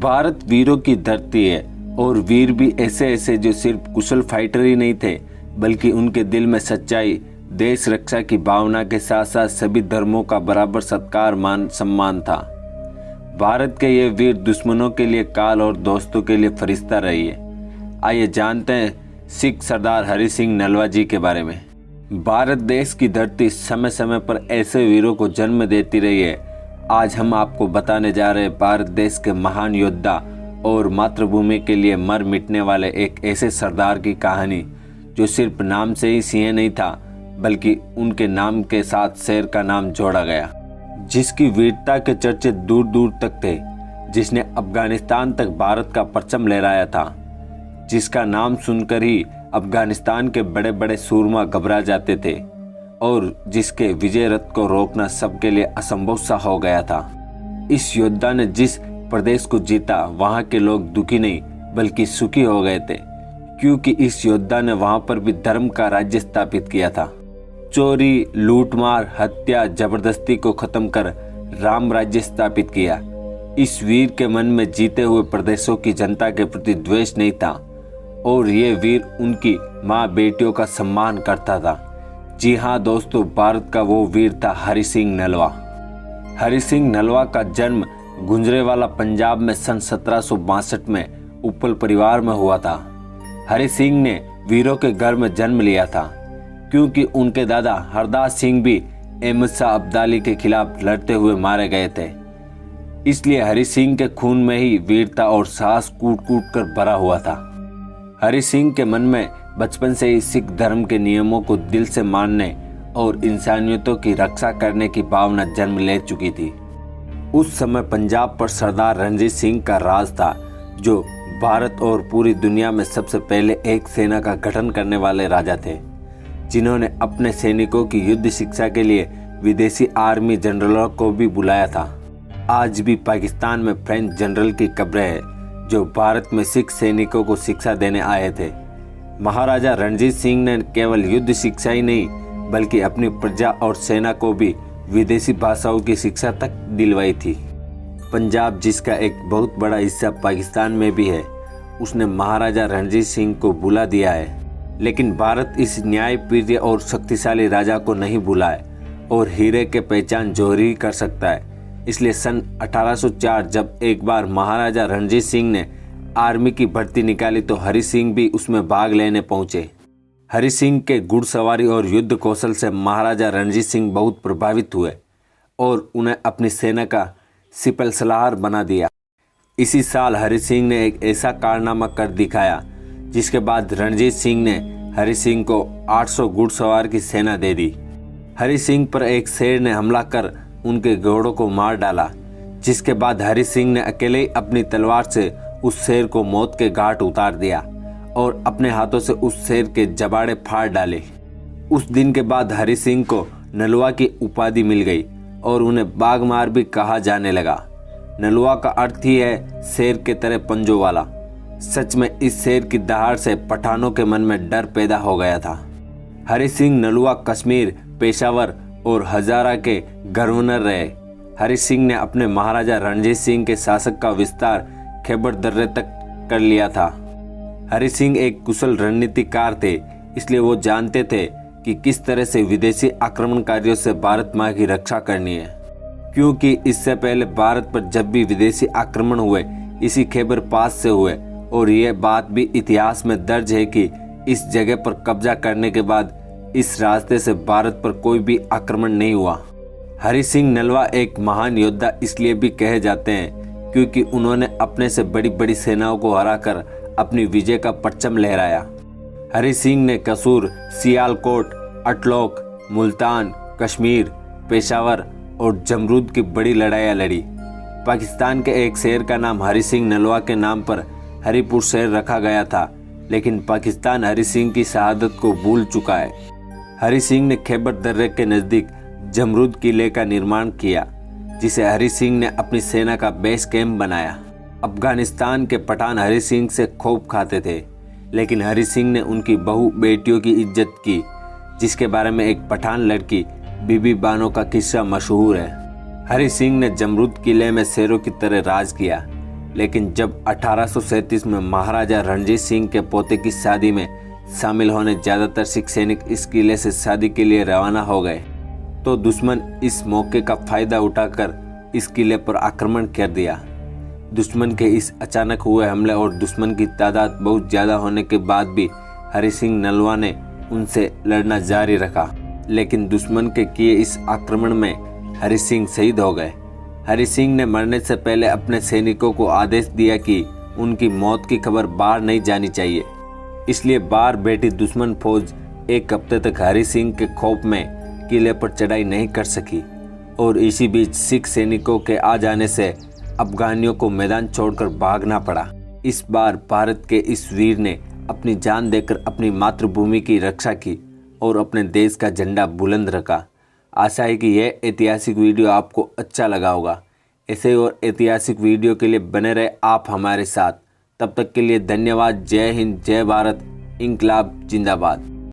भारत वीरों की धरती है और वीर भी ऐसे ऐसे जो सिर्फ कुशल फाइटर ही नहीं थे बल्कि उनके दिल में सच्चाई, देश रक्षा की भावना के साथ साथ सभी धर्मों का बराबर सत्कार मान सम्मान था। भारत के ये वीर दुश्मनों के लिए काल और दोस्तों के लिए फरिश्ता रही है। आइए जानते हैं सिख सरदार हरि सिंह नलवा जी के बारे में। भारत देश की धरती समय समय पर ऐसे वीरों को जन्म देती रही है। आज हम आपको बताने जा रहे हैं भारत देश के महान योद्धा और मातृभूमि के लिए मर मिटने वाले एक ऐसे सरदार की कहानी जो सिर्फ नाम से ही सिंह नहीं था बल्कि उनके नाम के साथ शेर का नाम जोड़ा गया, जिसकी वीरता के चर्चे दूर दूर तक थे, जिसने अफगानिस्तान तक भारत का परचम लहराया था, जिसका नाम सुनकर ही अफगानिस्तान के बड़े बड़े सूरमा घबरा जाते थे और जिसके विजय रथ को रोकना सबके लिए असंभव सा हो गया था। इस योद्धा ने जिस प्रदेश को जीता वहां के लोग दुखी नहीं बल्कि सुखी हो गए थे, क्योंकि इस योद्धा ने वहां पर भी धर्म का राज्य स्थापित किया था। चोरी, लूटमार, हत्या, जबरदस्ती को खत्म कर राम राज्य स्थापित किया। इस वीर के मन में जीते हुए प्रदेशों की जनता के प्रति द्वेष नहीं था और ये वीर उनकी माँ बेटियों का सम्मान करता था। जी हाँ दोस्तों, भारत का वो वीर था हरि सिंह नलवा। हरि सिंह नलवा का जन्म गुजरेवाला पंजाब में सन 1762 में उपल परिवार में हुआ था। हरि सिंह ने वीरों के घर में जन्म लिया था क्योंकि उनके दादा हरदास सिंह भी अहमद शाह अब्दाली के खिलाफ लड़ते हुए मारे गए थे। इसलिए हरि सिंह के खून में ही वीरता और साहस कूट कूट कर भरा हुआ था। हरि सिंह के मन में बचपन से ही सिख धर्म के नियमों को दिल से मानने और इंसानियतों की रक्षा करने की भावना जन्म ले चुकी थी। उस समय पंजाब पर सरदार रणजीत सिंह का राज था, जो भारत और पूरी दुनिया में सबसे पहले एक सेना का गठन करने वाले राजा थे, जिन्होंने अपने सैनिकों की युद्ध शिक्षा के लिए विदेशी आर्मी जनरलों को भी बुलाया था। आज भी पाकिस्तान में फ्रेंच जनरल की कब्रें है जो भारत में सिख सैनिकों को शिक्षा देने आए थे। महाराजा रणजीत सिंह ने केवल युद्ध शिक्षा ही नहीं बल्कि अपनी प्रजा और सेना को भी विदेशी भाषाओं की शिक्षा तक दिलवाई थी। पंजाब, जिसका एक बहुत बड़ा हिस्सा पाकिस्तान में भी है, उसने महाराजा रणजीत सिंह को बुला दिया है। लेकिन भारत इस न्यायप्रिय और शक्तिशाली राजा को नहीं भुलाए और हीरे के पहचान जोहरी ही कर सकता है। इसलिए सन 1804 जब एक बार महाराजा रणजीत सिंह ने आर्मी की भर्ती निकाली तो हरि सिंह भी उसमें भाग लेने पहुंचे। हरि सिंह के घुड़सवारी और युद्ध कौशल से महाराजा रणजीत सिंह बहुत प्रभावित हुए और उन्हें अपनी सेना का सिपल सलाहर बना दिया। इसी साल हरि सिंह ने एक ऐसा कारनामा कर दिखाया जिसके बाद रणजीत सिंह ने हरि सिंह को 800 घुड़सवार की सेना दे दी। हरि सिंह पर एक शेर ने हमला कर उनके घोड़ों को मार डाला, जिसके बाद हरि सिंह ने अकेले ही अपनी तलवार से उस शेर को मौत के घाट उतार दिया और अपने हाथों से उस शेर के जबाड़े फाड़ डाले। उस दिन के बाद हरि सिंह को नलवा की उपाधि मिल गई और उन्हें बाघमार भी कहा जाने लगा। नलवा का अर्थ ही है शेर के तरह पंजों वाला। सच में इस शेर की दहाड़ से पठानों के मन में डर पैदा हो गया था। हरि सिंह नलवा कश्मीर, पेशावर और हजारा के गवर्नर रहे। हरि सिंह ने अपने महाराजा रणजीत सिंह के शासक का विस्तार खैबर दर्रे तक कर लिया था। हरि सिंह एक कुशल रणनीतिकार थे, इसलिए वो जानते थे कि किस तरह से विदेशी आक्रमणकारियों से भारत माँ की रक्षा करनी है, क्योंकि इससे पहले भारत पर जब भी विदेशी आक्रमण हुए इसी खैबर पास से हुए और यह बात भी इतिहास में दर्ज है कि इस जगह पर कब्जा करने के बाद इस रास्ते से भारत पर कोई भी आक्रमण नहीं हुआ। हरि सिंह नलवा एक महान योद्धा इसलिए भी कहे जाते हैं क्योंकि उन्होंने अपने से बड़ी बड़ी सेनाओं को हराकर अपनी विजय का परचम लहराया। हरि सिंह ने कसूर, सियालकोट, अटलोक, मुल्तान, कश्मीर, पेशावर और जमरूद की बड़ी लड़ाइयाँ लड़ी। पाकिस्तान के एक शहर का नाम हरि सिंह नलवा के नाम पर हरिपुर शहर रखा गया था, लेकिन पाकिस्तान हरि सिंह की शहादत को भूल चुका है। हरि सिंह ने खैबर दर्रे के नज़दीक जमरूद किले का निर्माण किया, जिसे हरि सिंह ने अपनी सेना का बेस कैंप बनाया। अफगानिस्तान के पठान हरि सिंह से खूब खाते थे, लेकिन हरि सिंह ने उनकी बहू बेटियों की इज्जत की, जिसके बारे में एक पठान लड़की बीबी बानो का किस्सा मशहूर है। हरि सिंह ने जमरूद किले में शेरों की तरह राज किया, लेकिन जब 1837 में महाराजा रणजीत सिंह के पोते की शादी में शामिल होने ज़्यादातर सिख सैनिक इस किले से शादी के लिए रवाना हो गए तो दुश्मन इस मौके का फ़ायदा उठाकर इस किले पर आक्रमण कर दिया। दुश्मन के इस अचानक हुए हमले और दुश्मन की तादाद बहुत ज़्यादा होने के बाद भी हरि सिंह नलवा ने उनसे लड़ना जारी रखा, लेकिन दुश्मन के किए इस आक्रमण में हरि सिंह शहीद हो गए। हरि सिंह ने मरने से पहले अपने सैनिकों को आदेश दिया कि उनकी मौत की खबर बाहर नहीं जानी चाहिए, इसलिए बाहर बैठी दुश्मन फौज एक हफ्ते तक हरि सिंह के खौफ में किले पर चढ़ाई नहीं कर सकी और इसी बीच सिख सैनिकों के आ जाने से अफगानियों को मैदान छोड़कर भागना पड़ा। इस बार भारत के इस वीर ने अपनी जान देकर अपनी मातृभूमि की रक्षा की और अपने देश का झंडा बुलंद रखा। आशा है कि यह ऐतिहासिक वीडियो आपको अच्छा लगा होगा। ऐसे और ऐतिहासिक वीडियो के लिए बने रहे आप हमारे साथ। तब तक के लिए धन्यवाद। जय हिंद, जय भारत, इंकलाब जिंदाबाद।